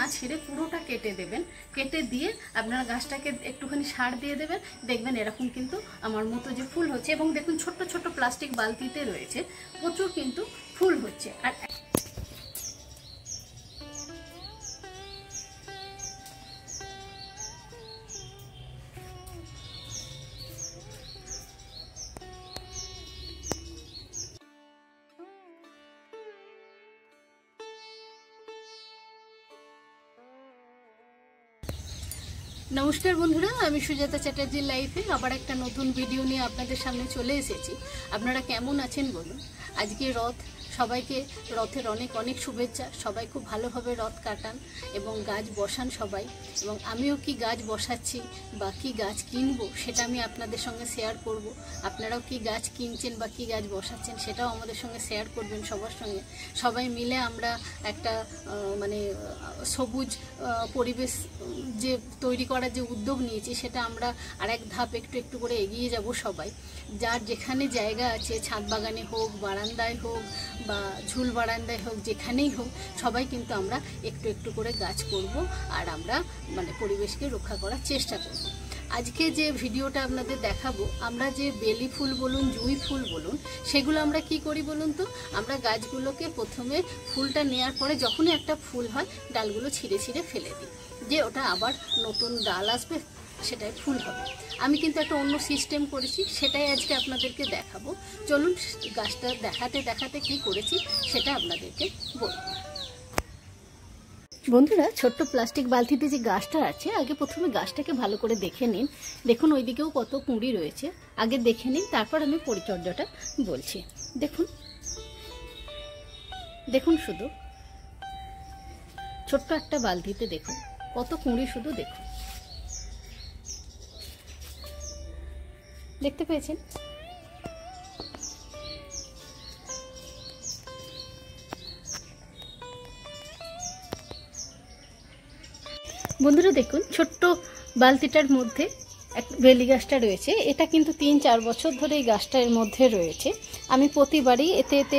না ছেড়ে পুরোটা কেটে দেবেন। কেটে দিয়ে আপনারা গাছটাকে একটুখানি সার দিয়ে দেবেন, দেখবেন এরকম কিন্তু আমার মতো যে ফুল হচ্ছে। এবং দেখুন ছোট্ট ছোট্ট প্লাস্টিক বালতিতে রয়েছে, প্রচুর কিন্তু ফুল হচ্ছে। আর নমস্কার বন্ধুরা, আমি সুজাতা চ্যাটার্জির লাইফে আবার একটা নতুন ভিডিও নিয়ে আপনাদের সামনে চলে এসেছি। আপনারা কেমন আছেন বলুন। আজকে রথ, সবাইকে রথের অনেক অনেক শুভেচ্ছা। সবাই খুব ভালোভাবে রথ কাটান এবং গাছ বসান সবাই। এবং আমিও কি গাছ বসাচ্ছি বা কি গাছ কিনবো সেটা আমি আপনাদের সঙ্গে শেয়ার করব। আপনারাও কি গাছ কিনছেন বা কি গাছ বসাচ্ছেন সেটাও আমাদের সঙ্গে শেয়ার করবেন সবার সঙ্গে। সবাই মিলে আমরা একটা মানে সবুজ পরিবেশ যে তৈরি করার যে উদ্যোগ নিয়েছি সেটা আমরা আরেক ধাপ একটু একটু করে এগিয়ে যাব সবাই। যার যেখানে জায়গা আছে, ছাদ বাগানে হোক, বারান্দায় হোক বা ঝুল বারান্দায় হোক, যেখানেই হোক, সবাই কিন্তু আমরা একটু একটু করে গাছ করব আর আমরা মানে পরিবেশকে রক্ষা করার চেষ্টা করব। আজকে যে ভিডিওটা আপনাদের দেখাবো, আমরা যে বেলি ফুল বলুন, জুঁই ফুল বলুন, সেগুলো আমরা কি করি বলুন তো? আমরা গাছগুলোকে প্রথমে ফুলটা নেওয়ার পরে যখনই একটা ফুল হয় ডালগুলো ছিঁড়ে ছিঁড়ে ফেলে দিই, যে ওটা আবার নতুন ডাল আসবে, সেটাই ফুল হবে। আমি কিন্তু একটা অন্য সিস্টেম করেছি, সেটাই আজকে আপনাদেরকে দেখাবো। চলুন গাছটা দেখাতে দেখাতে কি করেছি সেটা আপনাদেরকে বলবো। বন্ধুরা, ছোট্ট প্লাস্টিক বালতিতে যে গাছটা আছে, আগে প্রথমে গাছটাকে ভালো করে দেখে নিন। দেখুন ওইদিকেও কত কুঁড়ি রয়েছে, আগে দেখে নিন, তারপর আমি পরিচর্যাটা বলছি। দেখুন দেখুন শুধু ছোট্ট একটা বালতিতে দেখুন কত কুঁড়ি, শুধু দেখুন, দেখতে পেয়েছেন? বন্ধুরা দেখুন, ছোট্ট বালতিটার মধ্যে এক বেলি গাছটা রয়েছে। এটা কিন্তু 3-4 বছর ধরে এই গাছটার মধ্যে রয়েছে। আমি প্রতিবারই এতে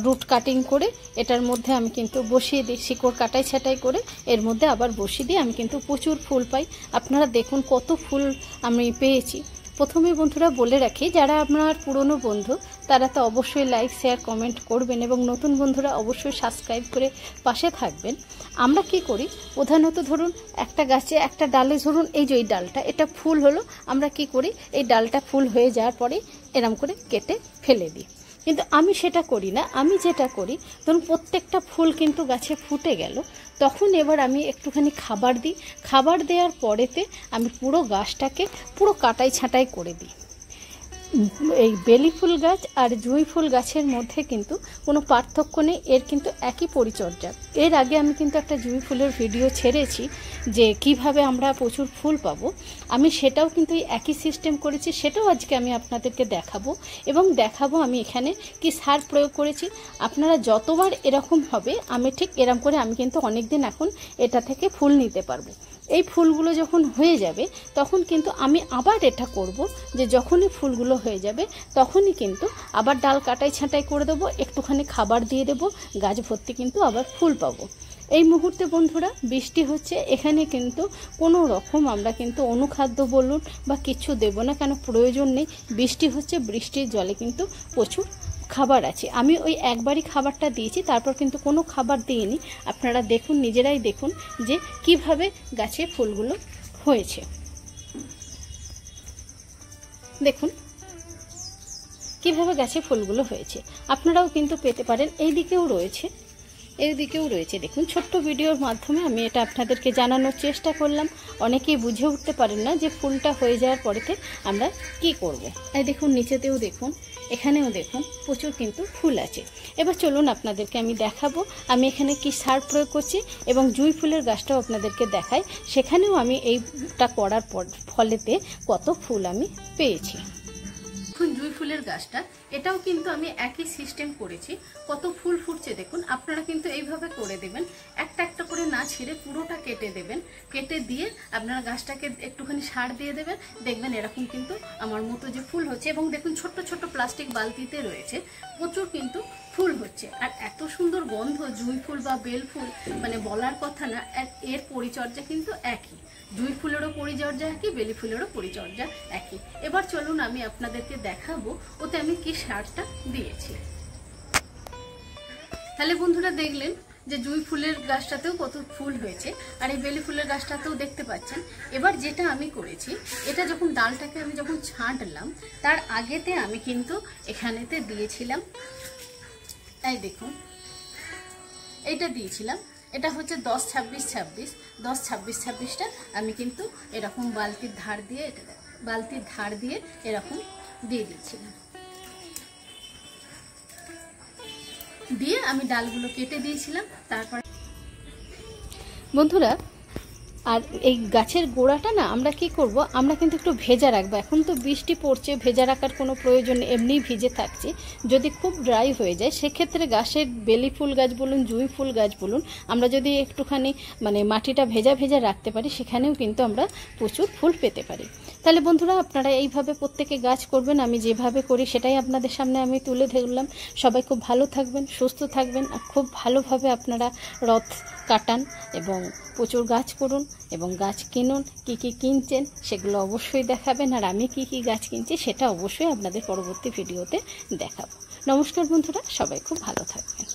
রুট কাটিং করে এটার মধ্যে আমি কিন্তু বসিয়ে দিই, শিকড় কাটাই ছাটাই করে এর মধ্যে আবার বসিয়ে দিই। আমি কিন্তু প্রচুর ফুল পাই। আপনারা দেখুন কত ফুল আমি পেয়েছি। প্রথমে বন্ধুরা বলে রাখি, যারা আপনার পুরনো বন্ধু তারা তো অবশ্যই লাইক, শেয়ার, কমেন্ট করবেন এবং নতুন বন্ধুরা অবশ্যই সাবস্ক্রাইব করে পাশে থাকবেন। আমরা কি করি, প্রধানত ধরুন একটা গাছে একটা ডালে, ধরুন এই যে এই ডালটা, এটা ফুল হলো, আমরা কি করি, এই ডালটা ফুল হয়ে যাওয়ার পরে এরম করে কেটে ফেলে দিই। কিন্তু আমি সেটা করি না। আমি যেটা করি, ধরুন প্রত্যেকটা ফুল কিন্তু গাছে ফুটে গেল, তখন এবার আমি একটুখানি খাবার দিই। খাবার দেওয়ার পরেতে আমি পুরো গাছটাকে পুরো কাটাই ছাঁটাই করে দিই। এই বেলি ফুল গাছ আর জুঁই ফুল গাছের মধ্যে কিন্তু কোনো পার্থক্য নেই, এর কিন্তু একই পরিচর্যা। এর আগে আমি কিন্তু একটা জুঁই ফুলের ভিডিও ছেড়েছি যে কিভাবে আমরা প্রচুর ফুল পাবো। আমি সেটাও কিন্তু এই একই সিস্টেম করেছি, সেটাও আজকে আমি আপনাদেরকে দেখাবো। এবং দেখাবো আমি এখানে কি সার প্রয়োগ করেছি। আপনারা যতবার এরকম হবে, আমি ঠিক এরকম করে আমি কিন্তু অনেক দিন এখন এটা থেকে ফুল নিতে পারবো। এই ফুলগুলো যখন হয়ে যাবে তখন কিন্তু আমি আবার এটা করব, যে যখনই ফুলগুলো হয়ে যাবে তখনই কিন্তু আবার ডাল কাটাই ছাঁটাই করে দেবো, একটুখানি খাবার দিয়ে দেবো, গাছ ভর্তি কিন্তু আবার ফুল পাবো। এই মুহূর্তে বন্ধুরা বৃষ্টি হচ্ছে, এখানে কিন্তু কোনো রকম আমরা কিন্তু অনুখাদ্য বলুন বা কিছু দেব না, কেন প্রয়োজন নেই। বৃষ্টি হচ্ছে, বৃষ্টির জলে কিন্তু প্রচুর খাবার আছে। আমি ওই একবারই খাবারটা দিয়েছি, তারপর কিন্তু কোনো খাবার দিইনি। আপনারা দেখুন, নিজেরাই দেখুন যে কিভাবে গাছে ফুলগুলো হয়েছে। দেখুন কিভাবে গাছে ফুলগুলো হয়েছে, আপনারাও কিন্তু পেতে পারেন। এই দিকেও রয়েছে, এদিকেও রয়েছে। দেখুন ছোট্ট ভিডিওর মাধ্যমে আমি এটা আপনাদেরকে জানানোর চেষ্টা করলাম। অনেকেই বুঝে উঠতে পারেন না যে ফুলটা হয়ে যাওয়ার পরেতে আমরা কি করব। এই দেখুন নিচেতেও দেখুন, এখানেও দেখুন প্রচুর কিন্তু ফুল আছে। এবার চলুন আপনাদেরকে আমি দেখাবো আমি এখানে কি সার প্রয়োগ করছি এবং জুঁই ফুলের গাছটাও আপনাদেরকে দেখাই, সেখানেও আমি এইটা করার ফলেতে কত ফুল আমি পেয়েছি। দেখুন জুঁই ফুলের গাছটা, এটাও কিন্তু আমি একই সিস্টেম করেছি। কত ফুল ফুটছে দেখুন। আপনারা কিন্তু এইভাবে করে দেবেন, একটা একটা করে না ছেড়ে পুরোটা কেটে দেবেন। কেটে দিয়ে আপনারা গাছটাকে একটুখানি সার দিয়ে দেবেন, দেখবেন এরকম কিন্তু আমার মতো যে ফুল হচ্ছে। এবং দেখুন ছোট্ট ছোট্ট প্লাস্টিক বালতিতে রয়েছে, প্রচুর কিন্তু ফুল হচ্ছে। আর এত সুন্দর গন্ধ, জুঁই ফুল বা বেল ফুল মানে বলার কথা না। এর পরিচর্যা কিন্তু একই, জুঁই ফুলেরও পরিচর্যা একই, বেলি ফুলেরও পরিচর্যা একই। এবার চলুন আমি আপনাদেরকে দেখাবো ওতে আমি কি সারটা দিয়েছি। তাহলে বন্ধুরা দেখলেন যে জুঁই ফুলের গাছটাতেও কত ফুল হয়েছে, আর এই বেলি ফুলের গাছটাতেও দেখতে পাচ্ছেন। এবার যেটা আমি করেছি, এটা যখন ডালটাকে আমি যখন ছাঁটলাম তার আগেতে আমি কিন্তু এখানেতে দিয়েছিলাম, এই দেখুন এইটা দিয়েছিলাম। এটা হচ্ছে 10-26-26 আমি কিন্তু এরকম বালতির ধার দিয়ে এরকম দিয়ে দিয়েছিলাম। দিয়ে আমি ডালগুলো কেটে দিয়েছিলাম। তারপর বন্ধুরা, আর এই গাছের গোড়াটা না আমরা কি করব, আমরা কিন্তু একটু ভেজা রাখবো। এখন তো বৃষ্টি পড়ছে, ভেজা রাখার কোনো প্রয়োজন নেই, এমনিই ভিজে থাকছে। যদি খুব ড্রাই হয়ে যায় সেক্ষেত্রে গাছের বেলি ফুল গাছ বলুন, জুঁই ফুল গাছ বলুন, আমরা যদি একটুখানি মানে মাটিটা ভেজা ভেজা রাখতে পারি, সেখানেও কিন্তু আমরা প্রচুর ফুল পেতে পারি। তাহলে বন্ধুরা আপনারা এইভাবে প্রত্যেকে গাছ করবেন। আমি যেভাবে করি সেটাই আপনাদের সামনে আমি তুলে ধরলাম। সবাই খুব ভালো থাকবেন, সুস্থ থাকবেন, আর খুব ভালোভাবে আপনারা রথ কাটান এবং প্রচুর গাছ করুন এবং গাছ কিনুন। কী কী কিনছেন সেগুলো অবশ্যই দেখাবেন, আর আমি কী কী গাছ কিনছি সেটা অবশ্যই আপনাদের পরবর্তী ভিডিওতে দেখাবো। নমস্কার বন্ধুরা, সবাই খুব ভালো থাকবেন।